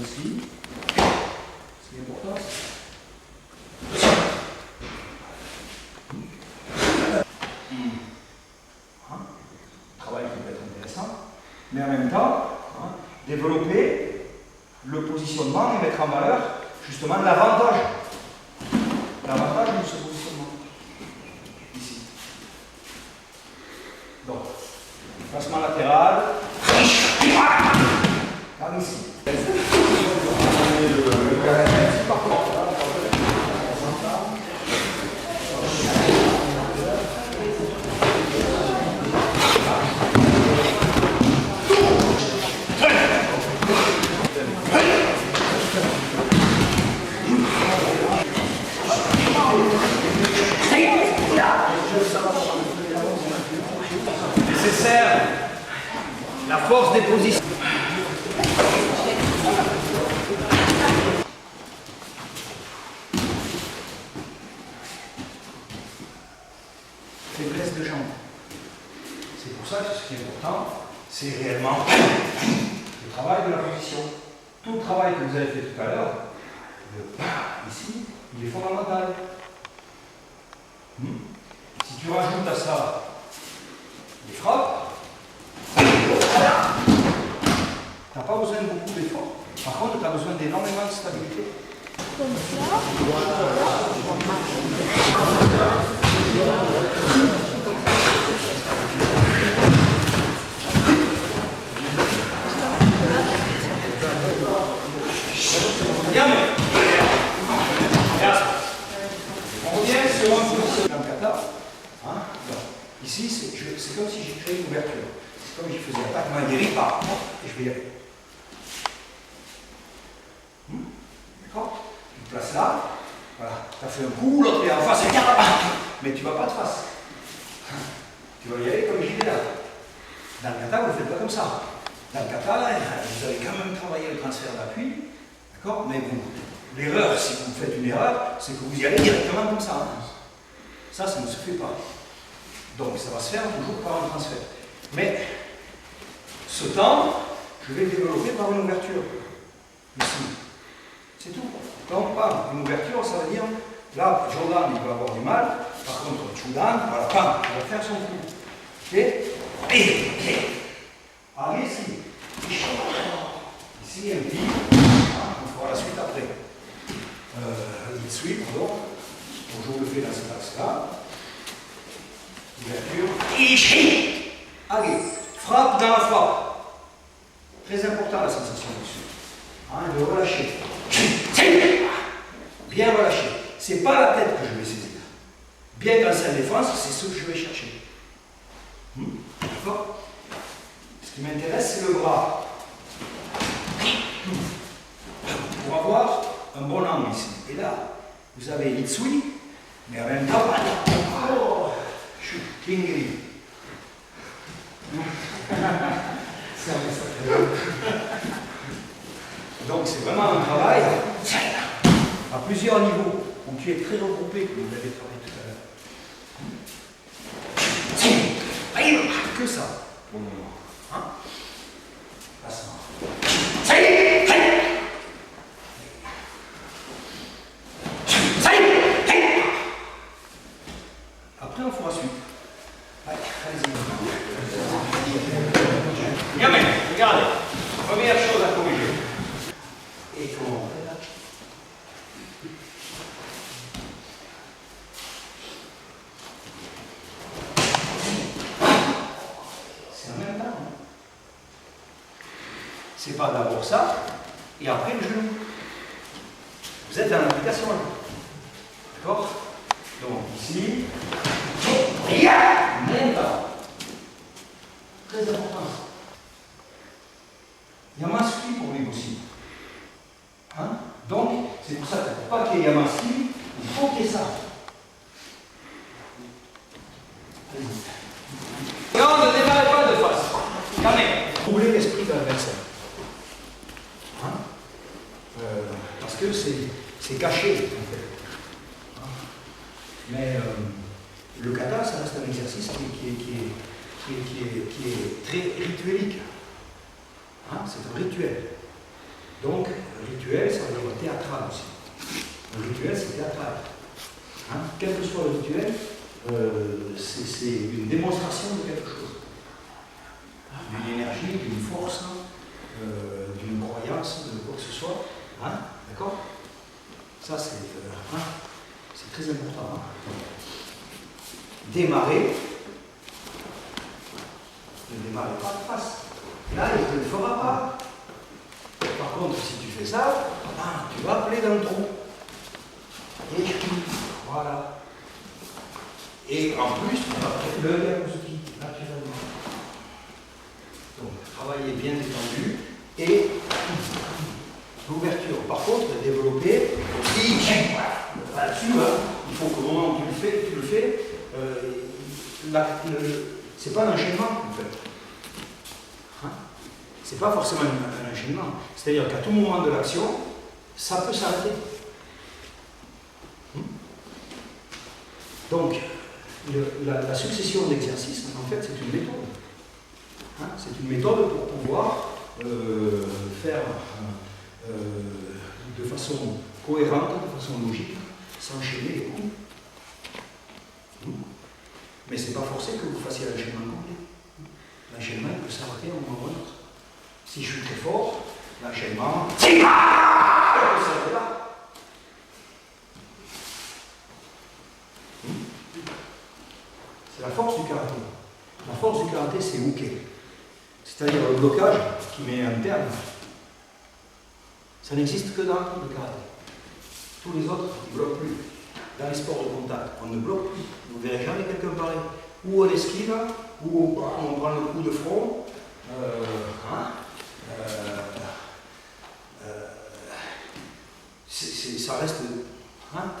Ici, ce qui est important, travail qui peut être intéressant, mais en même temps, développer le positionnement et mettre en valeur justement l'avantage de ce positionnement. Ici. Donc, placement latéral, par ici. Nécessaire, la force des positions. Faiblesse de jambes. C'est pour ça que ce qui est important, c'est réellement le travail de la position. Tout le travail que vous avez fait tout à l'heure, ici, il est fondamental. Si tu rajoutes à ça les frappes, tu n'as pas besoin de beaucoup d'efforts. Par contre, tu as besoin d'énormément de stabilité. Comme ça. On revient sur un position dans le kata. Ici, c'est comme si j'ai créé une ouverture. C'est comme si je faisais l'attaque main guérie par et je vais y aller. D'accord? Tu te places là. Voilà. Tu as fait un coup, l'autre est en face, mais tu ne vas pas de face. Tu vas y aller comme j'y vais là. Dans le kata, vous ne le faites pas comme ça. Dans le kata, là, vous allez quand même travailler le transfert d'appui. D'accord? Mais l'erreur, si vous faites une erreur, c'est que vous y allez directement comme ça. Ça ne se fait pas. Donc ça va se faire toujours par un transfert. Mais ce temps, je vais le développer par une ouverture. Ici. C'est tout. Donc par une ouverture, ça veut dire, là, Jordan, il va avoir du mal. Par contre, Chudan, voilà, pam, il va faire son coup. Ok? Allez, ici. Ici, un pli. On fera la suite après. Il suit, pardon. Bonjour, je le fais dans cet axe-là. Ouverture. Allez, frappe dans la frappe. Très important la sensation dessus. De relâcher. Bien relâcher. C'est pas la tête que je vais saisir. Bien qu'en scène défense, c'est ce que je vais chercher. D'accord? Ce qui m'intéresse, c'est le bras. Pour avoir un bon angle ici. Et là, vous avez l'itsui, mais en même temps, Kingri. Donc c'est vraiment un travail à plusieurs niveaux, où tu es très regroupé, comme vous l'avez travaillé tout à l'heure. Que ça, pour le moment. Passement. Après, on fera suite. Allez-y. Gamin, regardez. Première chose à corriger. Et comment on fait là? C'est en même temps. C'est pas d'abord ça, et après le genou. Vous êtes dans l'application. D'accord? Donc ici. Monta. Très important. Yamasuki pour lui aussi. Donc, c'est pour ça que pour pas qu'il y ait Yamasuki, il faut qu'il y ait ça. Non, ne démarrez pas de face. Calmez. Troublez l'esprit de l'adversaire. Parce que c'est caché, en fait. Mais le kata, ça reste un exercice qui est très rituelique. C'est un rituel. Donc, rituel, ça veut dire théâtral aussi. Le rituel, c'est théâtral. Hein? Quel que soit le rituel, c'est une démonstration de quelque chose. D'une énergie, d'une force, d'une croyance, de quoi que ce soit. Hein? D'accord? Ça, c'est très important. Hein? Démarrer. Ne démarrez pas de face. Là, il ne le fera pas. Par contre, si tu fais ça, tu vas appeler dans le trou. Et voilà. Et en plus, tu vas faire le diagnostic, naturellement. Donc, travailler bien détendu et l'ouverture. Par contre, développer aussi, là-dessus, il faut qu'au moment où tu le fais, c'est pas un enchaînement, en fait. Hein? C'est pas forcément un enchaînement. C'est-à-dire qu'à tout moment de l'action, ça peut s'arrêter. Donc, la succession d'exercices, en fait, c'est une méthode. Hein? C'est une méthode pour pouvoir faire de façon cohérente, de façon logique, s'enchaîner les coups. Mais ce n'est pas forcé que vous fassiez l'enchaînement complet. L'enchaînement, il peut s'arrêter à un moment ou à un autre. Si je suis très fort, l'enchaînement, il peut s'arrêter là. C'est la force du karaté. La force du karaté, c'est uke. C'est-à-dire le blocage qui met un terme. Ça n'existe que dans le karaté. Tous les autres ne bloquent plus. Dans les sports de contact, on ne bloque plus. Vous ne verrez jamais quelqu'un pareil. Ou on esquive, ou on prend le coup de front. Ça reste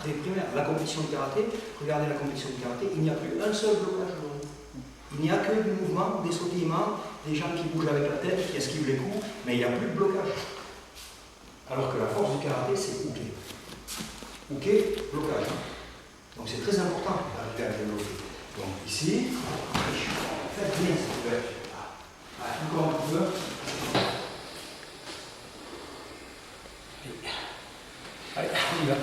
très primaire. La compétition de karaté, regardez la compétition de karaté, il n'y a plus un seul blocage aujourd'hui. Il n'y a que du mouvement, des sautillements, des gens qui bougent avec la tête, qui esquivent les coups, mais il n'y a plus de blocage. Alors que la force du karaté, c'est uke. Uke, blocage. Donc c'est très important d'arriver à développer. Donc ici, faites bien cette ouverture. Encore un peu. Allez, on y va.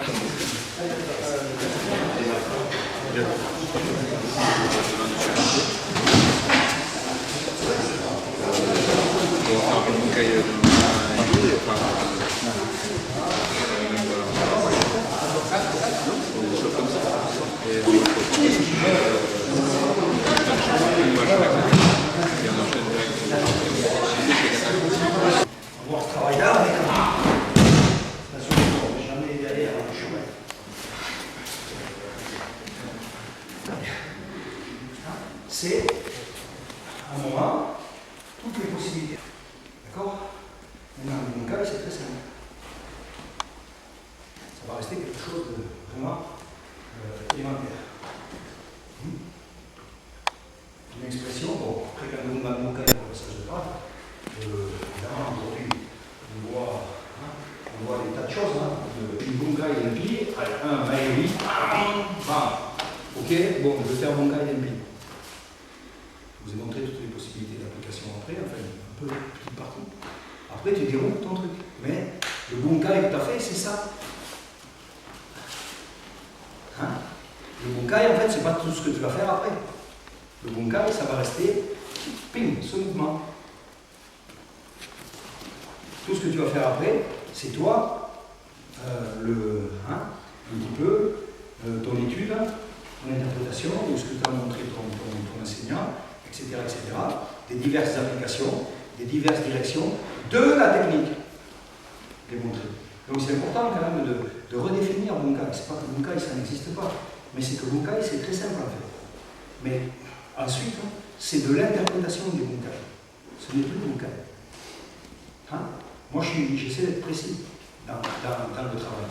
On va retravailler là, mais jamais d'aller à un chemin. C'est un moment, toutes les possibilités. D'accord? Maintenant, le bunkai, c'est très simple. Ça va rester quelque chose de vraiment élémentaire. Une expression, bon, après quand on a le bunkai pour le passage de pas, évidemment, aujourd'hui, on voit des tas de choses. Une bunkai d'empi, un maïri, bam. Ok, bon, je vais faire bunkai d'empi. Je vous ai montré toutes les possibilités d'application après, enfin, un peu partout. Après, tu déroules ton truc. Mais le bunkai que tu as fait, c'est ça. Hein? Le bunkai, en fait, c'est pas tout ce que tu vas faire après. Le bunkai, ça va rester, ping, ce mouvement. Tout ce que tu vas faire après, c'est toi, un petit peu, ton étude, ton interprétation, ou ce que tu as montré ton enseignant, etc., etc., des diverses applications, des diverses directions de la technique démontrée. Donc c'est important quand même de redéfinir bunkai. C'est pas que bunkai ça n'existe pas, mais c'est que bunkai c'est très simple en fait. Mais ensuite, c'est de l'interprétation du bunkai. Ce n'est plus le bunkai. Hein? Moi j'essaie d'être précis dans le travail.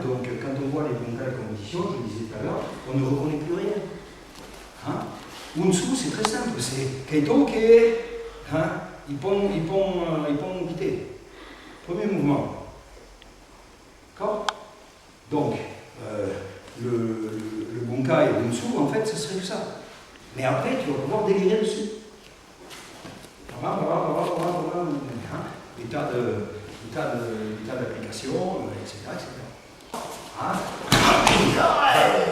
Donc quand on voit les bunkai compétition, je le disais tout à l'heure, on ne reconnaît plus rien. Unsu, c'est très simple, c'est Keitoke, Ippon Kite. Premier mouvement. D'accord? Donc, le bunkai et l'unsu, en fait, ce serait que ça. Mais après, tu vas pouvoir délirer dessus. Des tas d'applications. application, etc. Hein?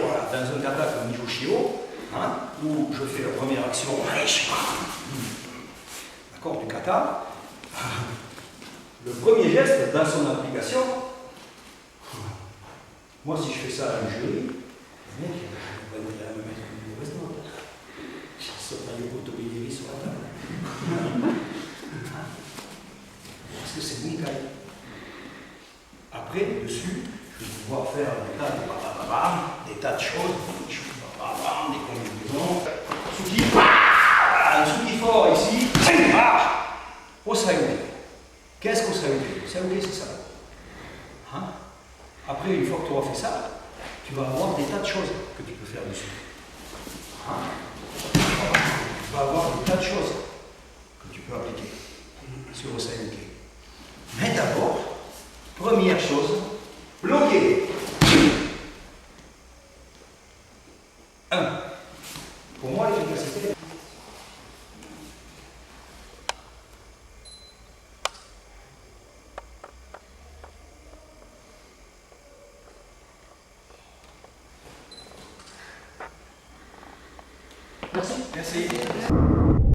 Voilà, dans un kata comme Nijōshio, hein, où je fais la première action, d'accord, du kata, le premier geste dans son application, moi si je fais ça à un jury, le mec va me mettre une mauvaise note. Je saute un yogourt Tobigiri sur la table. Parce que c'est Bunkai. Après, dessus, je vais pouvoir faire des tas de choses, des combinaisons. Tsuki, un Tsuki fort ici, Osayuke. Qu'est-ce qu'Osayuke? Osayuke, c'est ça. Hein? Après, une fois que tu auras fait ça, tu vas avoir des tas de choses que tu peux faire dessus. Hein? Tu vas avoir des tas de choses que tu peux appliquer sur Osayuke. Mais d'abord, première chose, bloquer. 1. Pour moi, l'efficacité. Merci. Merci.